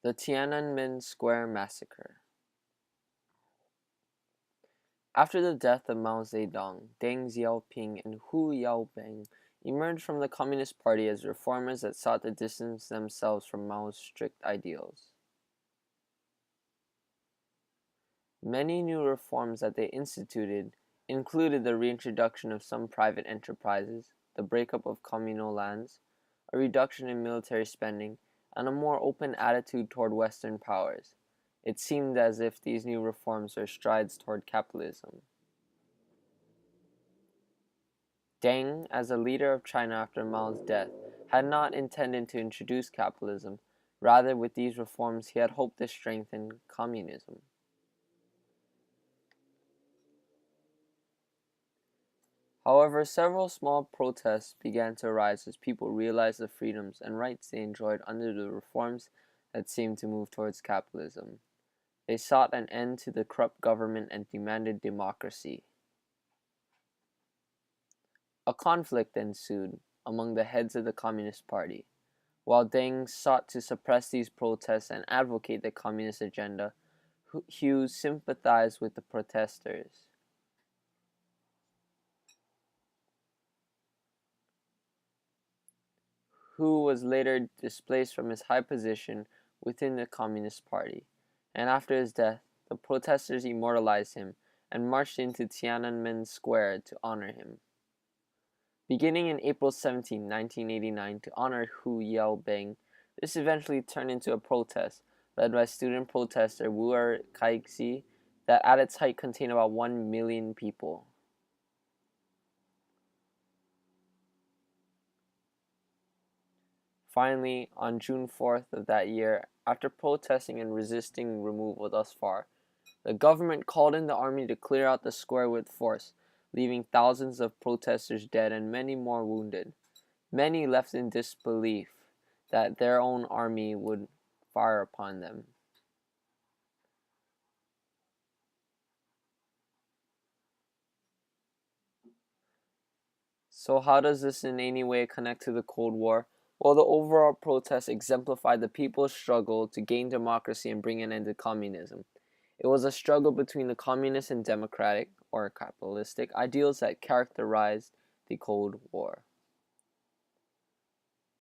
The Tiananmen Square Massacre. After the death of Mao Zedong, Deng Xiaoping and Hu Yaobang emerged from the Communist Party as reformers that sought to distance themselves from Mao's strict ideals. Many new reforms that they instituted included the reintroduction of some private enterprises, the breakup of communal lands, a reduction in military spending, and a more open attitude toward Western powers. It seemed as if these new reforms were strides toward capitalism. Deng, as a leader of China after Mao's death, had not intended to introduce capitalism. Rather, with these reforms, he had hoped to strengthen communism. However, several small protests began to arise as people realized the freedoms and rights they enjoyed under the reforms that seemed to move towards capitalism. They sought an end to the corrupt government and demanded democracy. A conflict ensued among the heads of the Communist Party. While Deng sought to suppress these protests and advocate the communist agenda, Hu sympathized with the protesters. Hu was later displaced from his high position within the Communist Party, and after his death, the protesters immortalized him and marched into Tiananmen Square to honor him. Beginning in April 17, 1989, to honor Hu Yaobang, this eventually turned into a protest led by student protester Wu Kaixi that at its height contained about 1 million people. Finally, on June 4th of that year, after protesting and resisting removal thus far, the government called in the army to clear out the square with force, leaving thousands of protesters dead and many more wounded. Many left in disbelief that their own army would fire upon them. So how does this in any way connect to the Cold War? Well, the overall protest exemplified the people's struggle to gain democracy and bring an end to communism. It was a struggle between the communist and democratic, or capitalistic, ideals that characterized the Cold War.